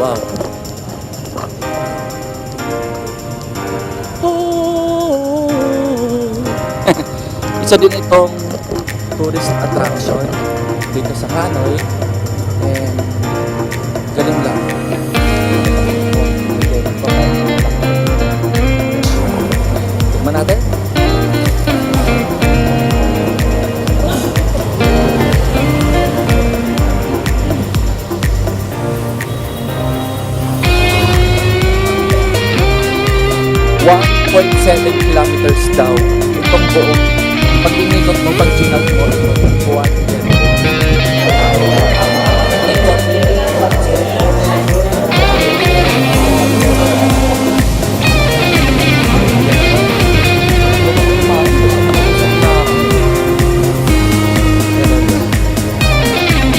Wow. Isa din itong tourist attraction dito sa Hanoi. And galing lang. Tignan natin. .7 kilometers daw itong buong pag-inikot mo, pag-ginag mo itong buwan.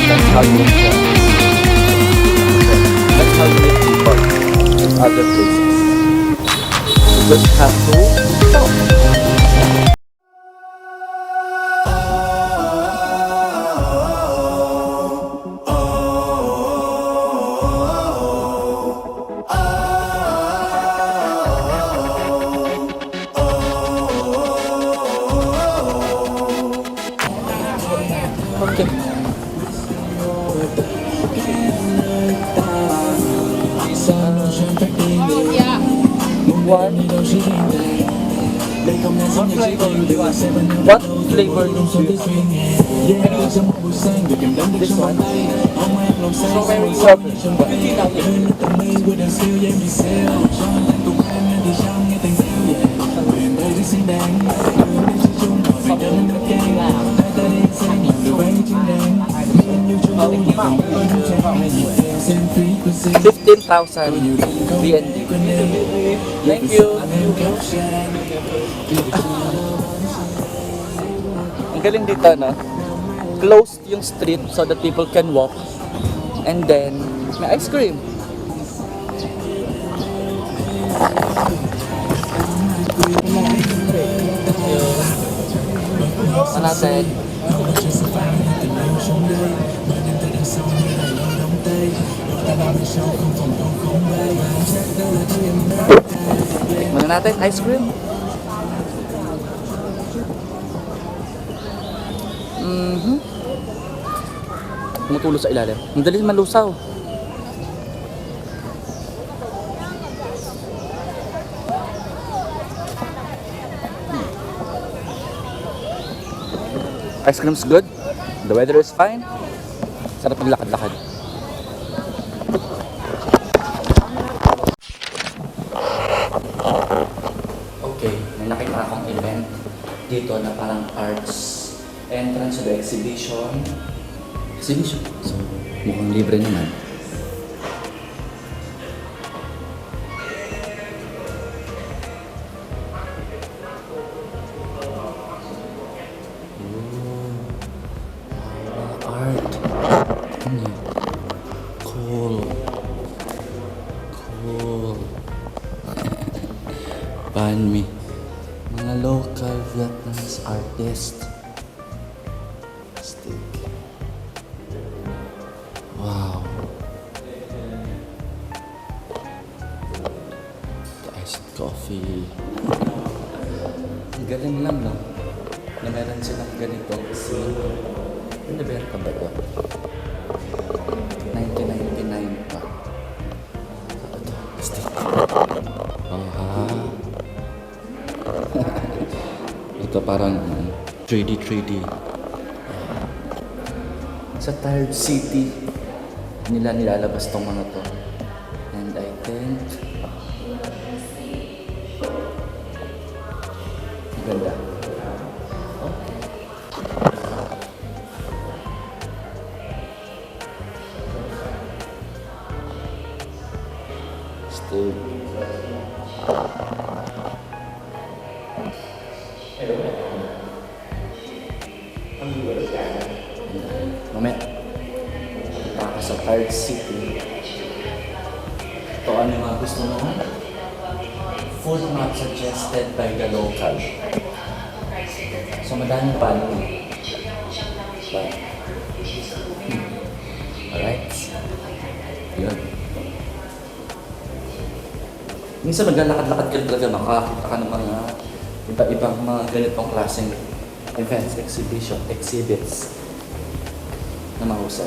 That's how you meet people in other places. Just have to stop. Okay. What flavor is this? This one? Strawberry $15,000 BND. Thank you. Ang galing dito, no? Closed yung street so that people can walk. And then, may ice cream. Ano natin? Tikman natin, ice cream. Tumutulo sa ilalim. Ang dali malusaw. Ice cream's good. The weather is fine. Sarap maglakad-lakad. Okay, may nakita akong event dito na parang arts entrance to the exhibition. So, mukhang libre naman. Art. Cool. Banh mi. Mga local Vietnamese artist. Wow. The iced coffee. Galing lang, no? Na meron silang ganito kasi nabenta ba ito? 1999 pa. Ito parang 3D. Sa Tired City nila nilalabas tong mga to. And I think ganda. Okay. Still. Mamaya, punta ka sa Tired City. Ito ano yung mga gusto mo? Food map suggested by the local. So madaming paano. Alright? Yun. Minsan maglalakad-lakad ka talaga, makakita ka ng mga iba-ibang mga ganitong klaseng events, exhibits na mahusay.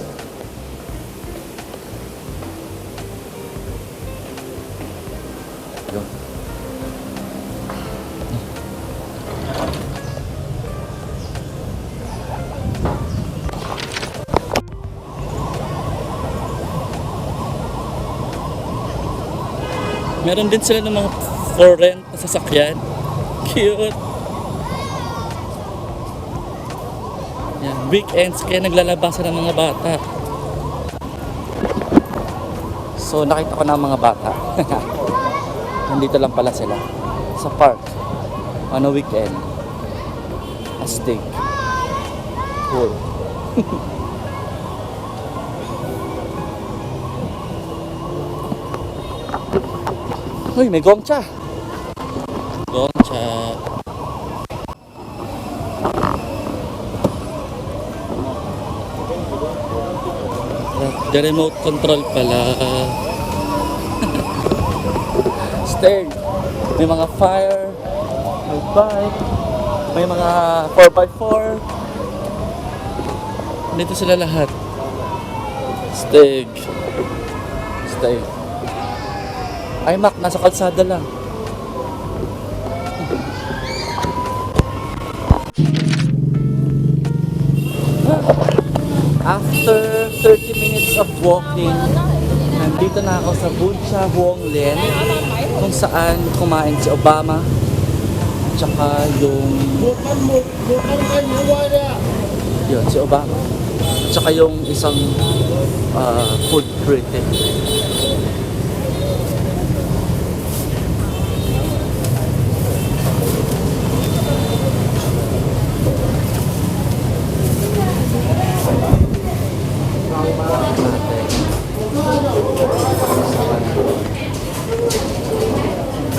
Yun. Meron din sila ng mga for rent na sasakyan. Cute! Yan, weekends kaya naglalabasan ng mga bata. So nakita ko na ang mga bata. Nandito lang pala sila sa park on a weekend. Astig. Cool. Uy, may gongcha. Gongcha. The remote control pala. Stern. May mga fire. May bike. May mga 4x4. Dito sila lahat. Steg. Steg. Ay, Mac, nasa kalsada lang. After 30 minutes of walking, nandito na ako sa Buncha Huonglen, kung saan kumain si Obama, tsaka yung... Yun, si Obama. Tsaka yung isang food critic.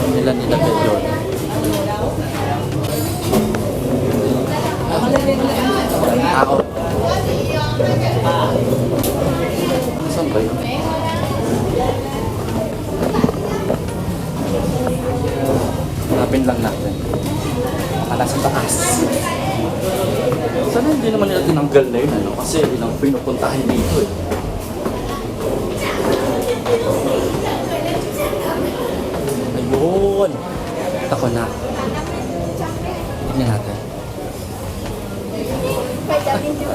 Nila nilagay yun. Tao. Saan ba yun? Hanapin lang natin. Nasa taas. Sana hindi naman nila tinanggal na yun, ano? Kasi yun ang pinupuntahan dito eh. Ayun! Ako na. Tignan natin.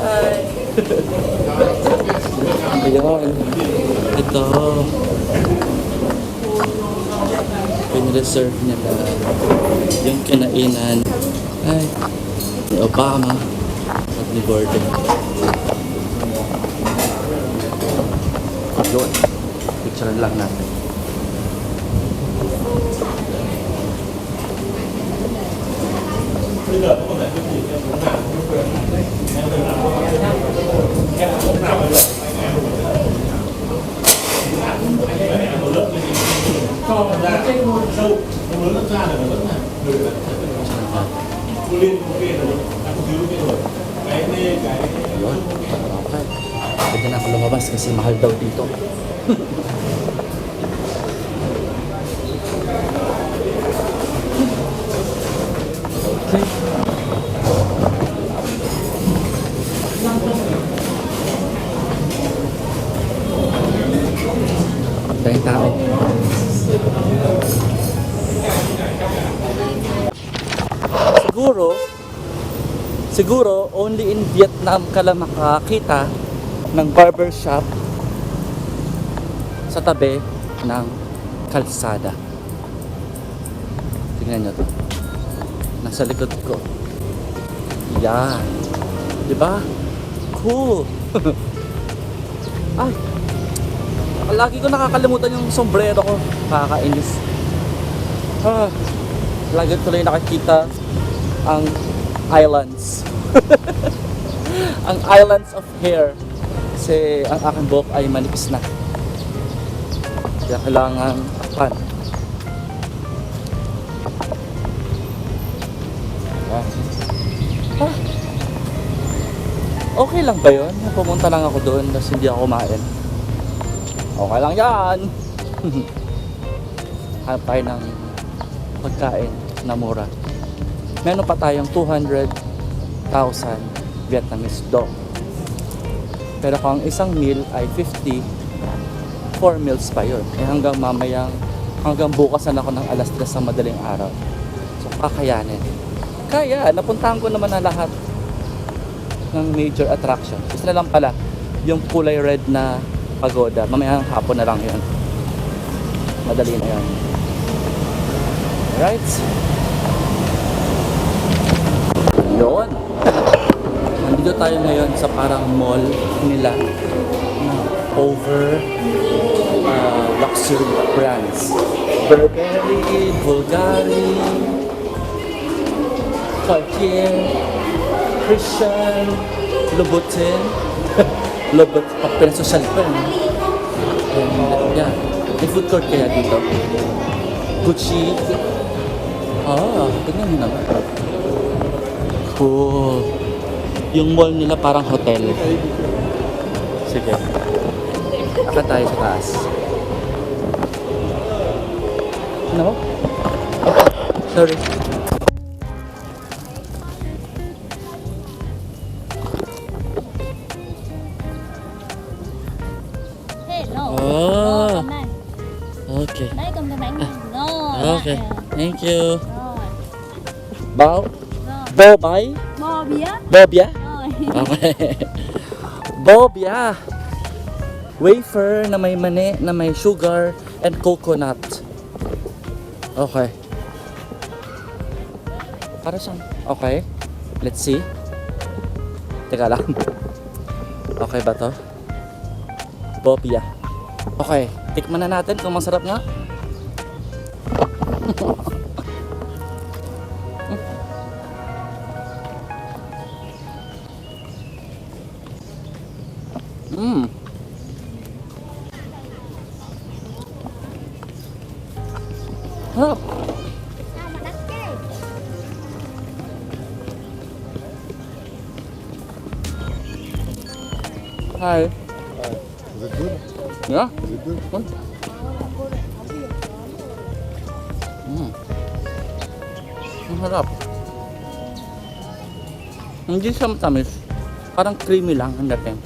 Hi! Ayun. Ito. Pin-reserve nila yung kinainan. Ay, ni Obama at ni Gordon. Yun. Picture lang natin. Yun. Okay. Pwede na ako lumabas kasi mahal daw dito. Okay. Tayong tao. Siguro only in Vietnam ka lang makakita ng barbershop sa tabi ng kalsada. Tingnan nyo to. Nasa likod ko. Yan. Diba? Cool. Ay. Lagi ko nakakalimutan yung sombrero ko. Kakainis. Lagi tuloy nakikita ang islands. Ang islands of hair. Kasi ang aking buhok ay manipis na. Kaya kailangan takpan. Okay lang ba yun? Pumunta lang ako doon kasi hindi ako kumain. Okay lang yan. hanap tayo ng pagkain na mura. Meron pa tayong 200,000 Vietnamese dong. Pero kung ang isang meal ay 50, 4 meals pa yun. Eh hanggang bukas na ako ng alas 3 sa madaling araw. So kakayanin. Kaya, napuntahan ko naman na lahat ng major attraction. Isa na lang pala, yung kulay red na pagoda. Mamayang hapon na lang yun. Madali na yun. Alright. Yun. Nandito tayo ngayon sa parang mall nila na over luxury brands. Burberry, Bulgari, Cartier, Christian, Louboutin. Louboutin, pinasosyal pa yun. And yeah, may food court kaya dito. Gucci. Tingnan mo naman. Cool. Yung mall nila parang hotel. Sige. Akit tayo sa taas. No? Sorry. Hello. Oh. Cầm đây. Okay. Đấy cầm cái bánh này. Rồi. Okay. Thank you. Rồi. Bao? Rồi. Bo bay? Bò bía. Bo bia? Rồi. Okay. Bo bia. Wafer na may mani, na may sugar and coconut. Okay. Para siyang, okay. Let's see. Teka lang. Okay ba to? Bopia. Okay. Tikman na natin kung masarap nga. Harap. Sao mà đắt thế? Hi. Is it good? Yeah? Is it good? Ang harap. Hindi siya matamis. Parang creamy lang ang dating.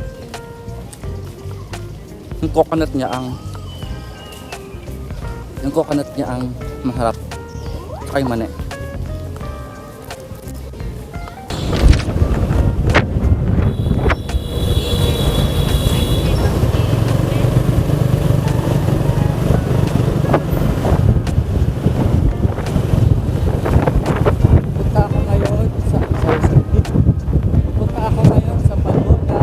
Yung coconut niya ang masarap. Saka yung mani. Punta ako ngayon sa Pagoda.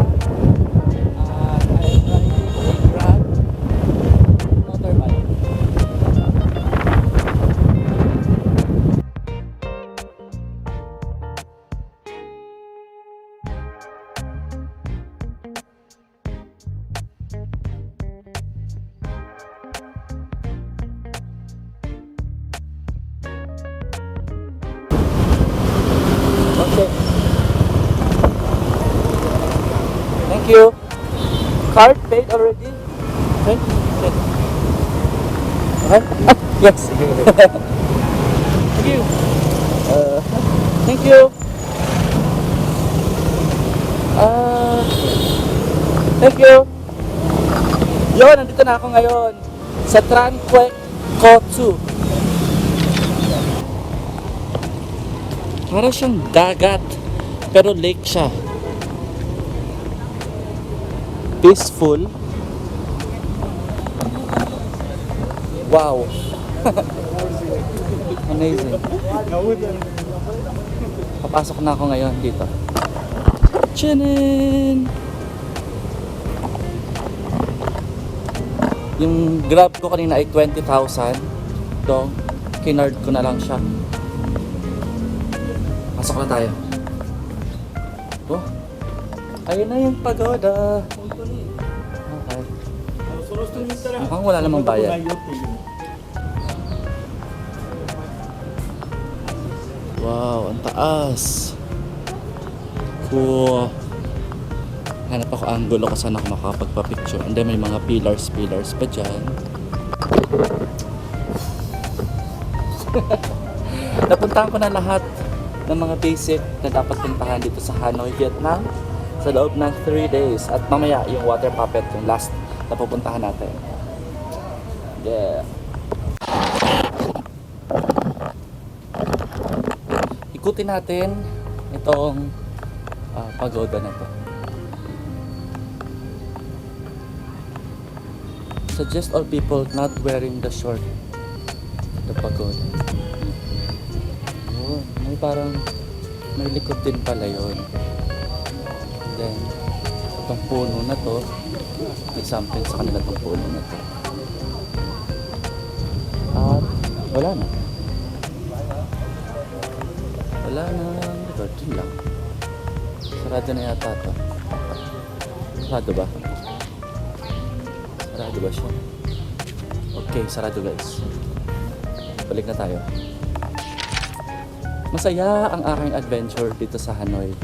I am riding a Grab motorbike. Okay. Thank you. Card paid already? Okay. Okay. Yes. Thank you. Thank you. Thank you. Yun, nandito na ako ngayon sa Tran Quoc Co 2. Para siyang dagat, pero lake siya. Peaceful. Wow. Amazing. Papasok na ako ngayon dito. Chinin! Yung Grab ko kanina ay 20,000. So, kinard ko na lang siya. Pasok na tayo. Oh. Ayun na yung pagoda. Okay. Mukhang wala namang bayad. Wow, ang taas. Cool. Hanap ako angulo kung saan ako makakapagpa-picture. And then may mga pillars pa dyan. Napuntahan ko na lahat ng mga basic na dapat puntahan dito sa Hanoi, Vietnam sa loob ng 3 days. At mamaya yung water puppet, yung last na pupuntahan natin. Yeah. Ikutin natin itong pagoda na to. Suggest all people not wearing the short, the pagoda. Yun, may parang may likod din pala yun. And then itong puno na to, may something sa kanila itong puno na to. At wala na. Wala na likod, yun lang. Sarado na yata to. Sarado ba? Sarado ba siya? Okay, sarado guys. Balik na tayo. Masaya ang aking adventure dito sa Hanoi.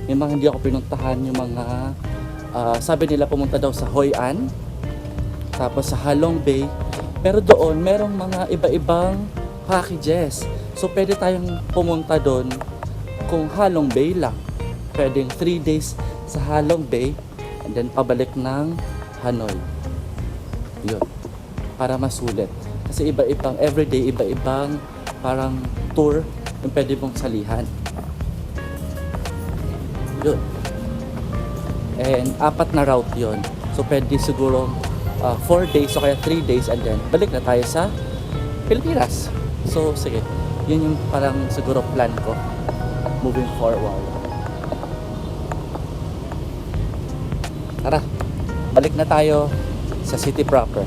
May mga hindi ako pinuntahan, yung mga sabi nila pumunta daw sa Hoi An, tapos sa Halong Bay, pero doon merong mga iba-ibang packages. So pwede tayong pumunta doon kung Halong Bay lang. Pwedeng 3 days sa Halong Bay and then pabalik ng Hanoi. Yun. Para masulit. Kasi iba-ibang, everyday, iba-ibang parang tour yung pwede mong salihan. Yun. And 4 na route yun. So pwede siguro 4 days o kaya 3 days and then balik na tayo sa Pilipinas. So sige, yun yung parang siguro plan ko moving forward. Tara, balik na tayo sa city proper.